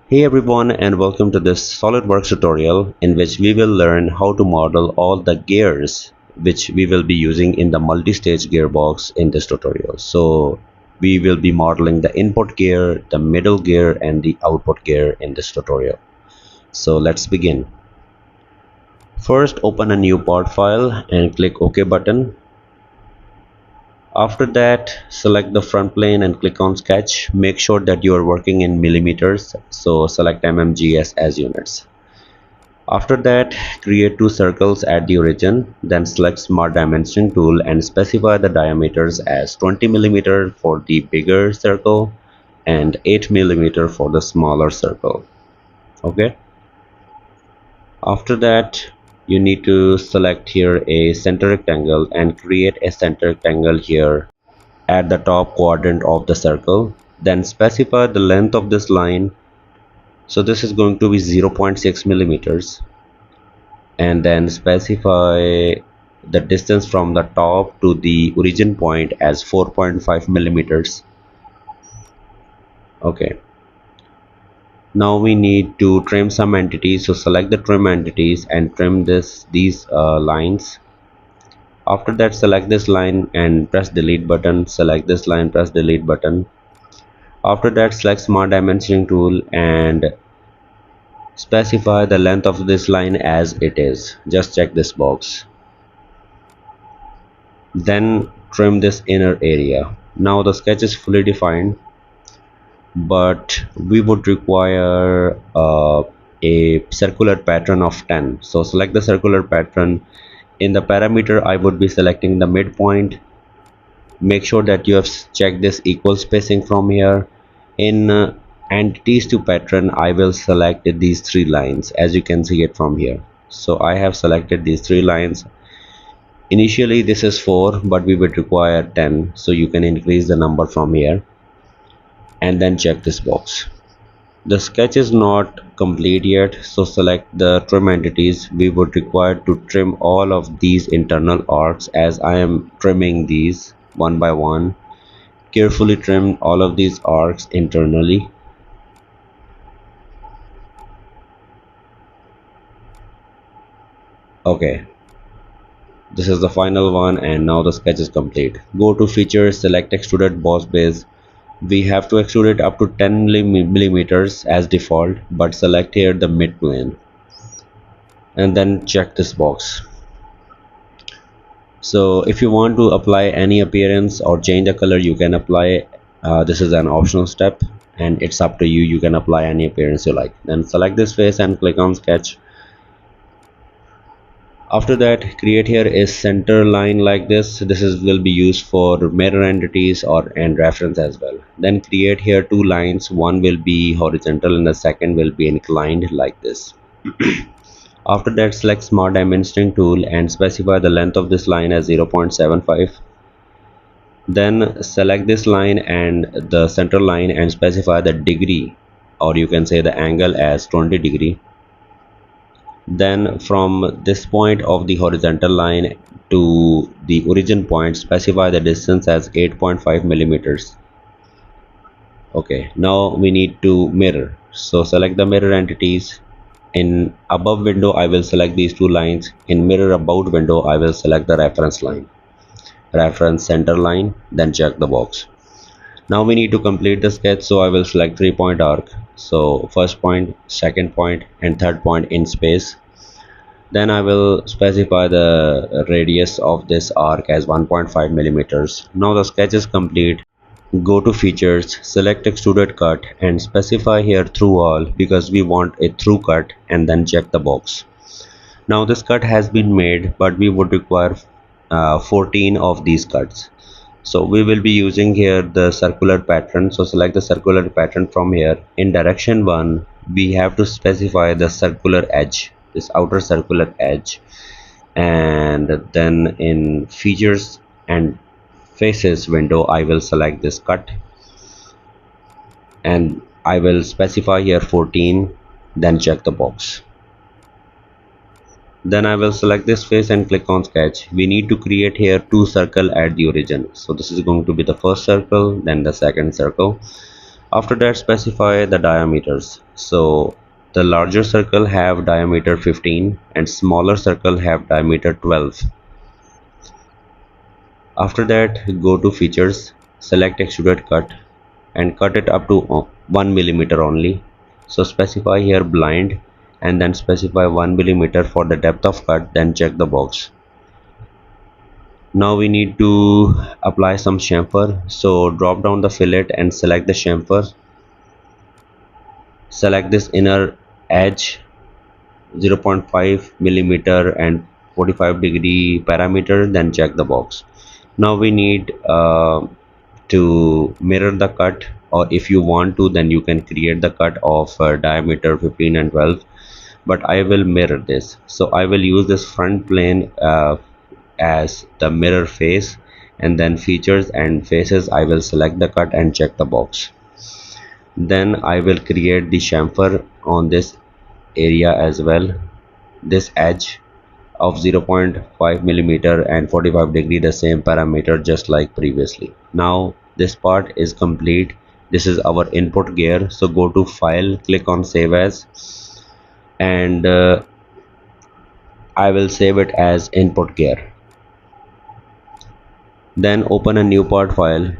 Hey everyone, and welcome to this SolidWorks tutorial in which we will learn how to model all the gears which we will be using in the multi-stage gearbox in this tutorial. So we will be modeling the input gear, the middle gear, and the output gear in this tutorial. So let's begin. First, open a new part file and click OK button. After that, select the front plane and click on sketch. Make sure that you are working in millimeters, so select mmgs as units. After that, create two circles at the origin, then select Smart Dimensioning tool and specify the diameters as 20 mm for the bigger circle and 8 mm for the smaller circle. Okay. After that, you need to select here a center rectangle and create a center rectangle here at the top quadrant of the circle. Then specify the length of this line. So this is going to be 0.6 millimeters. And then specify the distance from the top to the origin point as 4.5 millimeters. Okay, now we need to trim some entities, so select the trim entities and trim these lines. After that, select this line and press delete button, select this line, press delete button. After that, select Smart Dimensioning tool and specify the length of this line as it is. Just check this box. Then trim this inner area. Now the sketch is fully defined, but we would require a circular pattern of 10. So select the circular pattern. In the parameter, I would be selecting the midpoint. Make sure that you have checked this equal spacing from here. In entities to pattern, I will select these three lines as you can see it from here. So I have selected these three lines. Initially this is 4, but we would require 10, so you can increase the number from here and then check this box. The sketch is not complete yet, so select the trim entities. We would require to trim all of these internal arcs as I am trimming these one by one. Carefully trim all of these arcs internally. Okay, this is the final one, and now the sketch is complete. Go to features, select extruded boss base. We have to extrude it up to 10 millimeters as default, but select here the mid plane and then check this box. So if you want to apply any appearance or change the color, you can apply. This is an optional step and it's up to you. You can apply any appearance you like. Then select this face and click on sketch. After that, create here a center line like this. This is will be used for mirror entities or and reference as well. Then create here two lines. One will be horizontal and the second will be inclined like this. After that, select Smart Dimensioning tool and specify the length of this line as 0.75. Then select this line and the center line and specify the degree, or you can say the angle, as 20 degree. Then from this point of the horizontal line to the origin point, specify the distance as 8.5 millimeters. Okay, now we need to mirror, so select the mirror entities. In above window, I will select these two lines. In mirror about window, I will select the reference line, reference center line, then check the box. Now we need to complete the sketch, so I will select 3-point arc. So first point, second point, and third point in space. Then I will specify the radius of this arc as 1.5 millimeters. Now the sketch is complete. Go to features, select extruded cut and specify here through all because we want a through cut, and then check the box. Now this cut has been made, but we would require 14 of these cuts. So we will be using here the circular pattern. So select the circular pattern from here. In direction 1, we have to specify the circular edge, this outer circular edge, and then in features and faces window, I will select this cut and I will specify here 14, then check the box. Then I will select this face and click on sketch. We need to create here two circles at the origin. So this is going to be the first circle, then the second circle. After that, specify the diameters. So the larger circle have diameter 15 and smaller circle have diameter 12. After that, go to features, select extruded cut and cut it up to 1 millimeter only. So specify here blind and then specify 1 millimeter for the depth of cut, then check the box. Now we need to apply some chamfer. So drop down the fillet and select the chamfer. Select this inner edge 0.5 millimeter and 45-degree parameter, then check the box. Now we need to mirror the cut, or if you want to then you can create the cut of diameter 15 and 12, but I will mirror this. So I will use this front plane as the mirror face, and then features and faces I will select the cut and check the box. Then I will create the chamfer on this area as well, this edge of 0.5 millimeter and 45-degree, the same parameter just like previously. Now this part is complete. This is our input gear. So go to file, click on save as, and I will save it as input gear. Then open a new part file.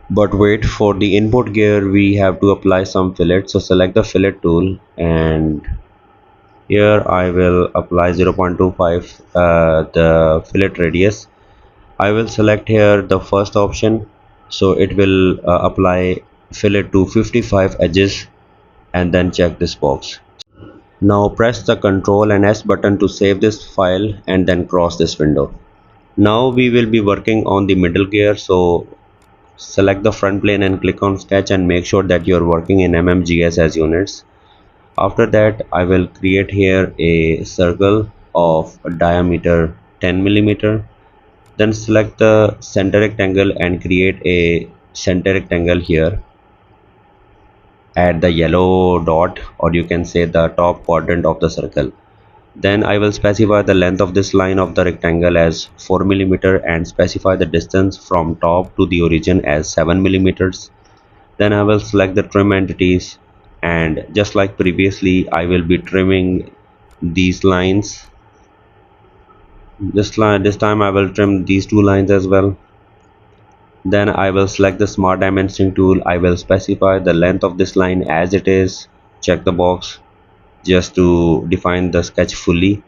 But wait, for the input gear we have to apply some fillet. So select the fillet tool and here I will apply 0.25 the fillet radius. I will select here the first option, so it will apply fillet to 55 edges and then check this box. Now press the Ctrl and S button to save this file and then cross this window. Now we will be working on the middle gear, so select the front plane and click on sketch and make sure that you are working in mmgs as units. After that I will create here a circle of diameter 10 millimeter. Then select the center rectangle and create a center rectangle here at the yellow dot, or you can say the top quadrant of the circle. Then I will specify the length of this line of the rectangle as 4 millimeter and specify the distance from top to the origin as 7 millimeters. Then I will select the trim entities, and just like previously I will be trimming these lines. This time I will trim these two lines as well. Then I will select the smart dimensioning tool. I will specify the length of this line as it is, check the box just to define the sketch fully.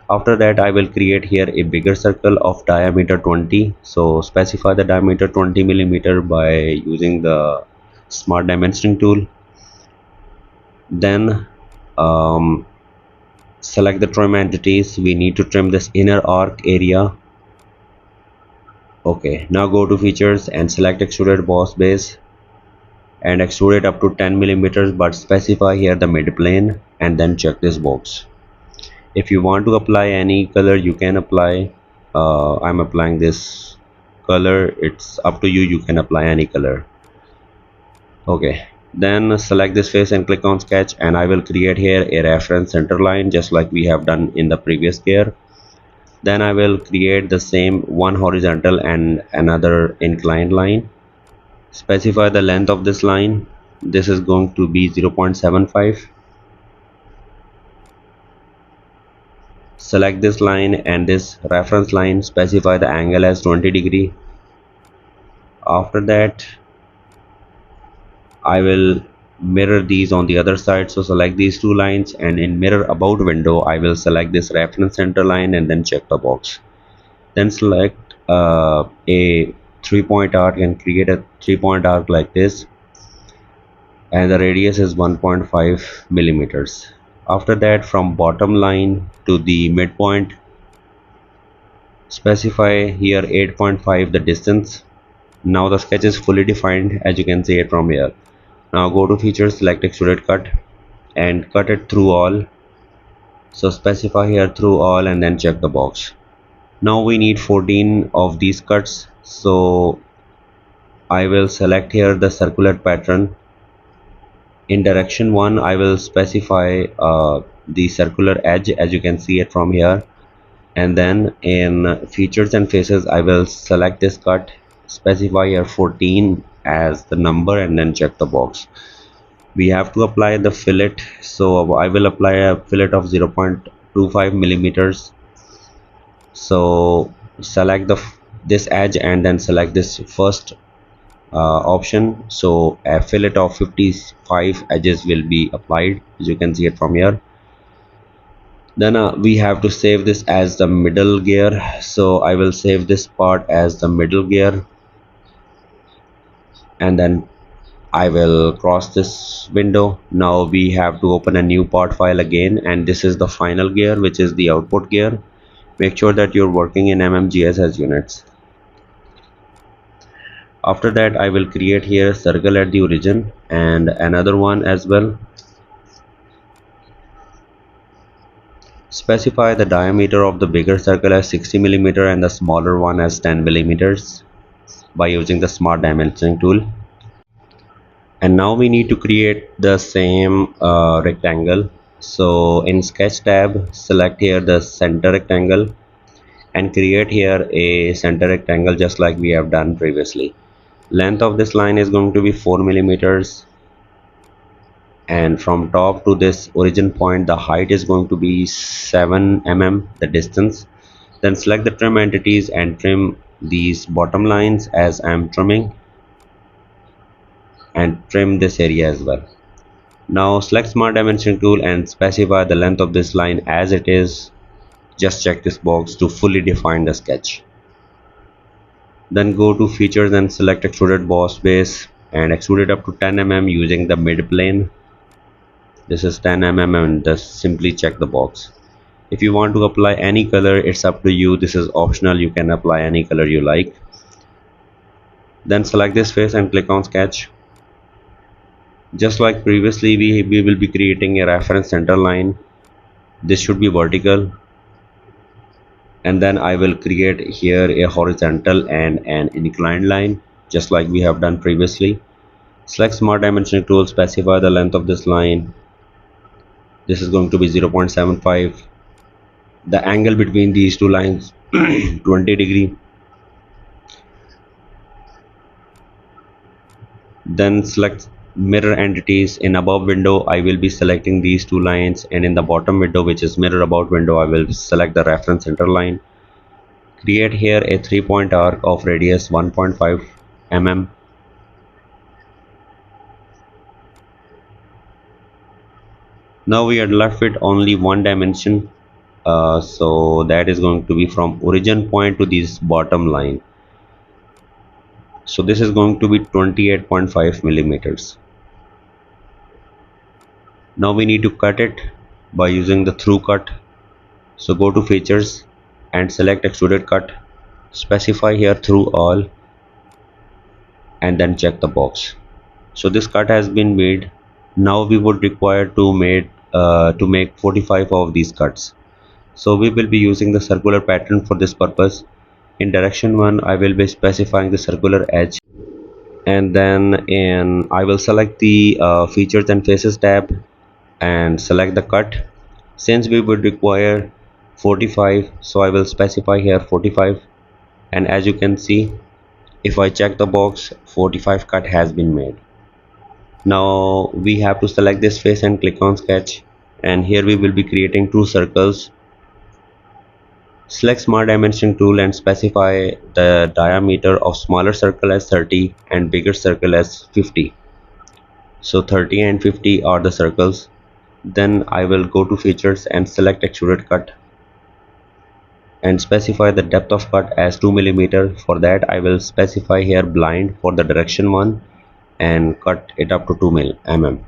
After that I will create here a bigger circle of diameter 20. So specify the diameter 20 millimeter by using the smart dimensioning tool. Then select the trim entities. We need to trim this inner arc area. Okay, now go to features and select extruded boss base and extrude it up to 10 millimeters, but specify here the mid plane and then check this box. If you want to apply any color you can apply. I'm applying this color, it's up to you, you can apply any color. Okay, then select this face and click on sketch, and I will create here a reference center line just like we have done in the previous gear. Then I will create the same one horizontal and another inclined line. Specify the length of this line. This is going to be 0.75. Select this line and this reference line, specify the angle as 20 degree. After that I will mirror these on the other side. So select these two lines, and in mirror about window I will select this reference center line and then check the box. Then select a 3-point arc and create a 3-point arc like this, and the radius is 1.5 millimeters. After that, from bottom line to the midpoint, specify here 8.5 the distance. Now the sketch is fully defined as you can see it from here. Now go to features, select extruded cut and cut it through all. So specify here through all and then check the box. Now we need 14 of these cuts, so I will select here the circular pattern. In direction 1 I will specify the circular edge as you can see it from here, and then in features and faces I will select this cut, specify here 14 as the number and then check the box. We have to apply the fillet, so I will apply a fillet of 0.25 millimeters. So select this edge and then select this first option. So a fillet of 55 edges will be applied, as you can see it from here. Then we have to save this as the middle gear, so I will save this part as the middle gear, and then I will cross this window. Now we have to open a new part file again, and this is the final gear, which is the output gear. Make sure that you're working in mmgs as units. After that, I will create here a circle at the origin and another one as well. Specify the diameter of the bigger circle as 60 millimeter and the smaller one as 10 millimeters by using the smart dimensioning tool. And now we need to create the same rectangle. So in sketch tab, select here the center rectangle and create here a center rectangle just like we have done previously. Length of this line is going to be 4 millimeters, and from top to this origin point the height is going to be 7 mm, the distance. Then select the trim entities and trim these bottom lines as I am trimming, and trim this area as well. Now select smart dimensioning tool and specify the length of this line as it is. Just check this box to fully define the sketch. Then go to features and select extruded boss base and extrude it up to 10 mm using the mid plane. This is 10 mm and just simply check the box. If you want to apply any color, it's up to you. This is optional, you can apply any color you like. Then select this face and click on sketch. Just like previously, we will be creating a reference center line. This should be vertical, and then I will create here a horizontal and an inclined line just like we have done previously. Select smart dimensioning tool, specify the length of this line. This is going to be 0.75. The angle between these two lines 20 degree. Then select mirror entities. In above window I will be selecting these two lines, and in the bottom window, which is mirror about window, I will select the reference center line. Create here a 3-point arc of radius 1.5 mm. Now we are left with only one dimension, so that is going to be from origin point to this bottom line. So this is going to be 28.5 millimeters. Now we need to cut it by using the through cut. So go to features and select extruded cut, specify here through all, and then check the box. So this cut has been made. Now we would require to make 45 of these cuts. So we will be using the circular pattern for this purpose. In direction 1 I will be specifying the circular edge, and then I will select the features and faces tab and select the cut. Since we would require 45, so I will specify here 45, and as you can see, if I check the box, 45 cut has been made. Now we have to select this face and click on sketch, and here we will be creating two circles. Select smart dimensioning tool and specify the diameter of smaller circle as 30 and bigger circle as 50. So 30 and 50 are the circles. Then I will go to features and select extruded cut and specify the depth of cut as 2 millimeter. For that I will specify here blind for the direction 1 and cut it up to 2 mm.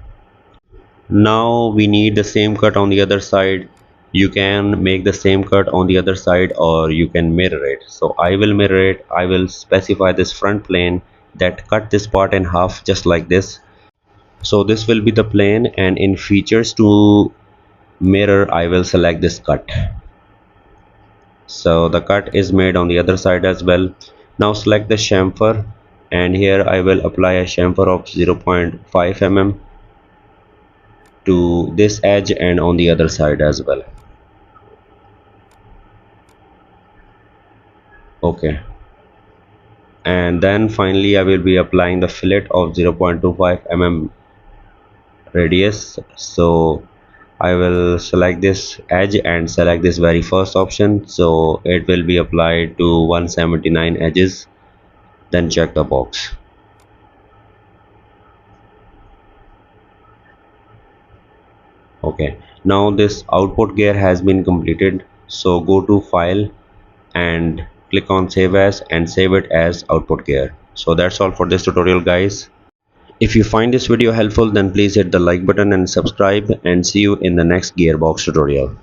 Now we need the same cut on the other side. You can make the same cut on the other side or you can mirror it. So I will mirror it. I will specify this front plane that cut this part in half just like this. So this will be the plane, and in features to mirror I will select this cut. So the cut is made on the other side as well. Now select the chamfer, and here I will apply a chamfer of 0.5 mm to this edge and on the other side as well. Okay, And then finally I will be applying the fillet of 0.25 mm radius. So I will select this edge and select this very first option, so it will be applied to 179 edges. Then check the box. Okay, now this output gear has been completed, so go to file and click on save as and save it as output gear. So that's all for this tutorial, guys. If you find this video helpful, then please hit the like button and subscribe, and see you in the next gearbox tutorial.